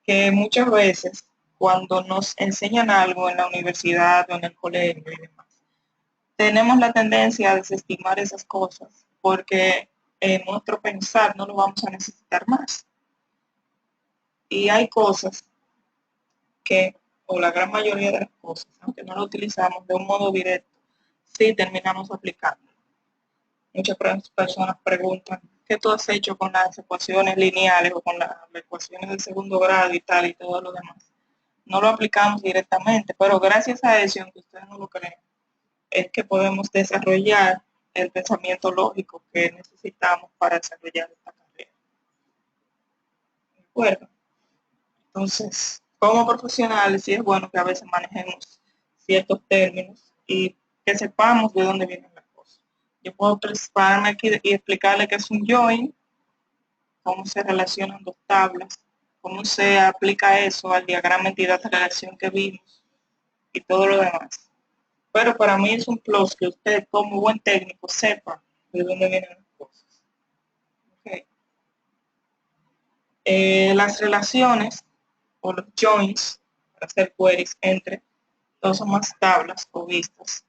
S1: que muchas veces cuando nos enseñan algo en la universidad o en el colegio y demás, tenemos la tendencia a desestimar esas cosas porque en nuestro pensar no lo vamos a necesitar más. Y hay cosas que, o la gran mayoría de las cosas, aunque no lo utilizamos de un modo directo, sí terminamos aplicando. Muchas personas preguntan, ¿qué tú has hecho con las ecuaciones lineales o con las ecuaciones del segundo grado y tal y todo lo demás? No lo aplicamos directamente, pero gracias a eso, aunque ustedes no lo creen, es que podemos desarrollar el pensamiento lógico que necesitamos para desarrollar esta carrera. ¿De acuerdo? Entonces, como profesionales, sí es bueno que a veces manejemos ciertos términos y que sepamos de dónde vienen las cosas. Yo puedo pararme aquí y explicarle qué es un join, cómo se relacionan dos tablas, cómo se aplica eso al diagrama entidad de relación que vimos y todo lo demás. Pero para mí es un plus que usted como buen técnico sepa de dónde vienen las cosas. Okay. Las relaciones o los joins para hacer queries entre dos o más tablas o vistas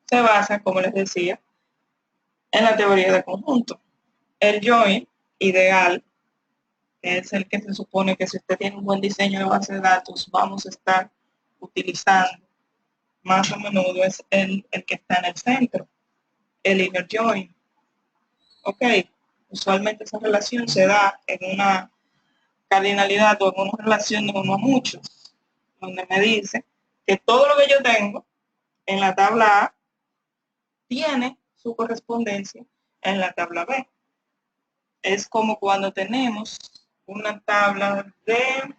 S1: se basan, como les decía, en la teoría de conjunto. El join ideal es el que se supone que si usted tiene un buen diseño de base de datos vamos a estar utilizando más a menudo, es el que está en el centro, el inner join. Ok, usualmente esa relación se da en una cardinalidad o en una relación de uno a muchos, donde me dice que todo lo que yo tengo en la tabla A tiene su correspondencia en la tabla B. Es como cuando tenemos una tabla de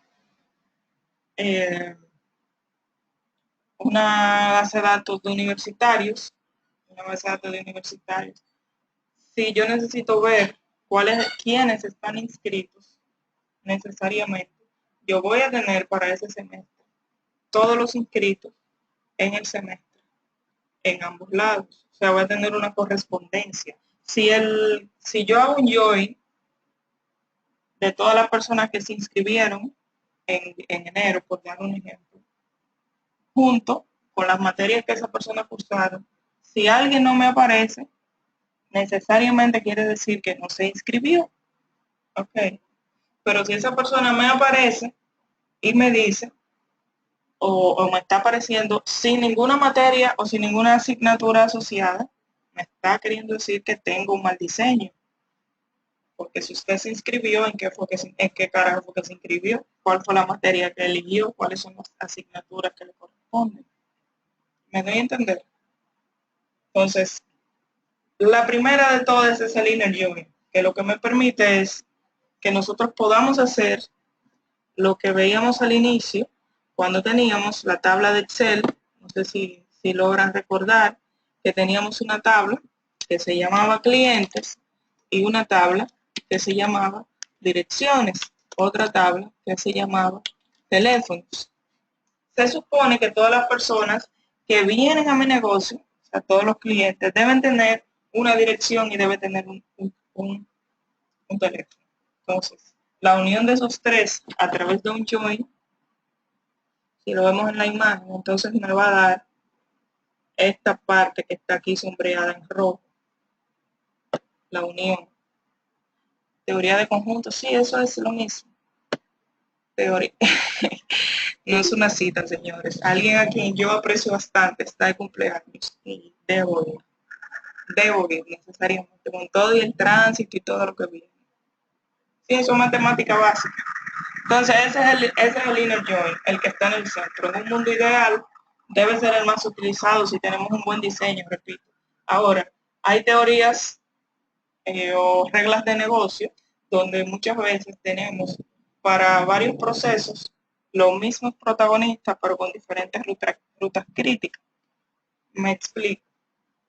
S1: una base de datos de universitarios, Si yo necesito ver quiénes están inscritos necesariamente, yo voy a tener para ese semestre todos los inscritos en el semestre, en ambos lados. O sea, voy a tener una correspondencia. Si yo hago un join de todas las personas que se inscribieron en enero, por dar un ejemplo, junto con las materias que esa persona cursaron, si alguien no me aparece, necesariamente quiere decir que no se inscribió. Ok. Pero si esa persona me aparece y me dice, o me está apareciendo sin ninguna materia o sin ninguna asignatura asociada, me está queriendo decir que tengo un mal diseño. Porque si usted se inscribió, ¿en qué carajo fue que se inscribió? ¿Cuál fue la materia que eligió? ¿Cuáles son las asignaturas que le corresponden? ¿Me doy a entender? Entonces, la primera de todas es el inner join, que lo que me permite es que nosotros podamos hacer lo que veíamos al inicio, cuando teníamos la tabla de Excel, no sé si logran recordar, que teníamos una tabla que se llamaba clientes y una tabla que se llamaba direcciones, otra tabla que se llamaba teléfonos. Se supone que todas las personas que vienen a mi negocio, o sea, todos los clientes, deben tener una dirección y deben tener un un teléfono. Entonces, la unión de esos tres a través de un join, si lo vemos en la imagen, entonces me va a dar esta parte que está aquí sombreada en rojo, la unión. Teoría de conjunto, sí, eso es lo mismo. Teoría. No es una cita, señores. Alguien a quien yo aprecio bastante está de cumpleaños y debo ir necesariamente, con todo y el tránsito y todo lo que viene. Sí, eso es matemática básica. Entonces, ese es el inner join, el que está en el centro. En un mundo ideal, debe ser el más utilizado si tenemos un buen diseño, repito. Ahora, hay teorías o reglas de negocio donde muchas veces tenemos para varios procesos los mismos protagonistas, pero con diferentes rutas críticas. Me explico.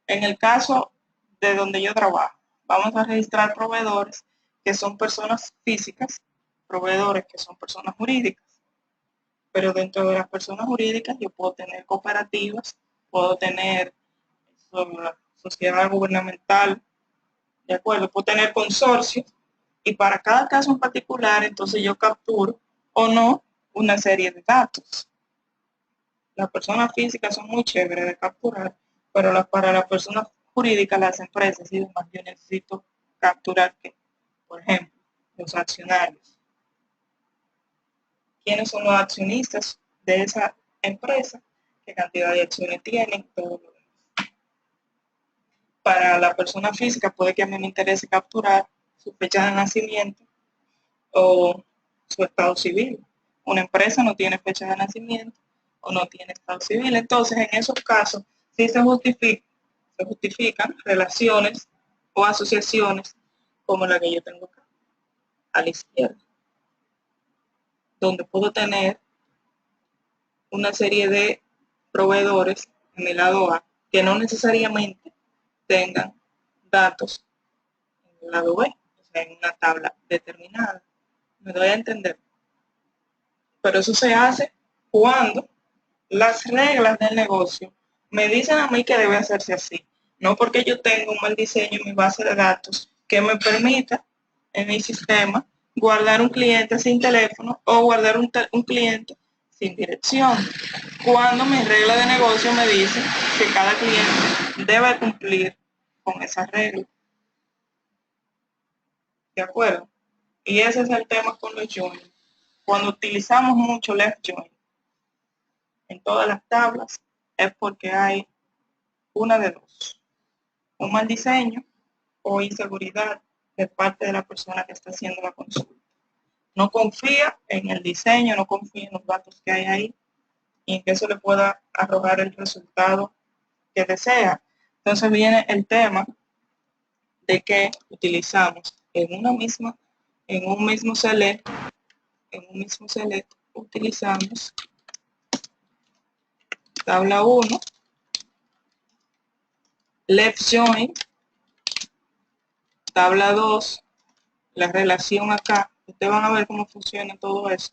S1: En el caso de donde yo trabajo, vamos a registrar proveedores que son personas físicas, proveedores que son personas jurídicas, pero dentro de las personas jurídicas yo puedo tener cooperativas, puedo tener sociedad gubernamental, ¿de acuerdo? Puedo tener consorcios y para cada caso en particular, entonces yo capturo o no una serie de datos. Las personas físicas son muy chéveres de capturar, pero para las personas jurídicas, las empresas y demás, yo necesito capturar que, por ejemplo, los accionarios. ¿Quiénes son los accionistas de esa empresa? ¿Qué cantidad de acciones tienen? Todo lo demás. Para la persona física puede que a mí me interese capturar su fecha de nacimiento o su estado civil. Una empresa no tiene fecha de nacimiento o no tiene estado civil. Entonces, en esos casos, sí se justifican relaciones o asociaciones como la que yo tengo acá, a la izquierda, donde puedo tener una serie de proveedores en el lado A que no necesariamente tengan datos en el lado B, o sea, en una tabla determinada. Me doy a entender. Pero eso se hace cuando las reglas del negocio me dicen a mí que debe hacerse así. No porque yo tenga un mal diseño en mi base de datos que me permita en mi sistema guardar un cliente sin teléfono o guardar un cliente sin dirección. Cuando mi regla de negocio me dice que cada cliente debe cumplir con esa regla. ¿De acuerdo? Y ese es el tema con los joins. Cuando utilizamos mucho left join en todas las tablas es porque hay una de dos: un mal diseño o inseguridad de parte de la persona que está haciendo la consulta. No confía en el diseño, no confía en los datos que hay ahí y en que eso le pueda arrojar el resultado que desea. Entonces viene el tema de que utilizamos en un mismo select, utilizamos tabla 1, left join, tabla 2, la relación acá. Ustedes van a ver cómo funciona todo eso.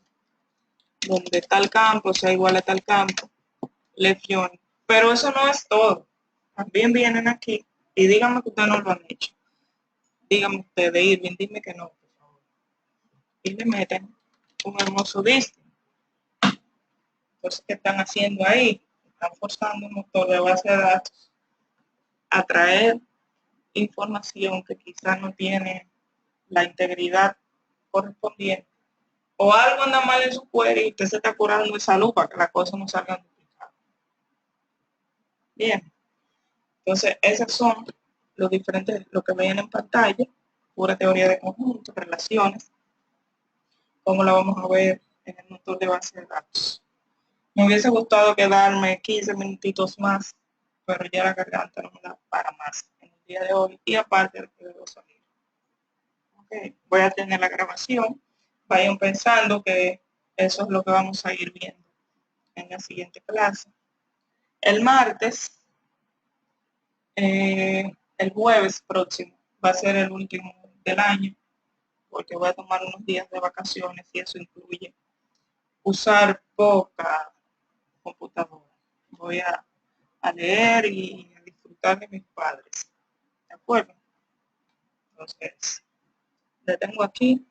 S1: Donde tal campo sea igual a tal campo, left join. Pero eso no es todo. También vienen aquí y díganme que ustedes no lo han hecho. Díganme ustedes, Irving, dime que no, por favor. Y le meten un hermoso disco. Entonces, ¿qué están haciendo ahí? Están forzando un motor de base de datos a traer información que quizás no tiene la integridad correspondiente. O algo anda mal en su cuerpo y usted se está curando de salud para que las cosas no salgan duplicadas. Bien. Entonces, esos son los diferentes, lo que ven en pantalla, pura teoría de conjuntos, relaciones, como la vamos a ver en el motor de base de datos. Me hubiese gustado quedarme 15 minutitos más, pero ya la garganta no me da para más en el día de hoy y aparte de que debo salir. Okay. Voy a tener la grabación, vayan pensando que eso es lo que vamos a ir viendo en la siguiente clase. El martes, el jueves próximo, va a ser el último del año, porque voy a tomar unos días de vacaciones y eso incluye usar poca computadora. Voy a leer y a disfrutar de mis padres. ¿De acuerdo? Entonces, le tengo aquí.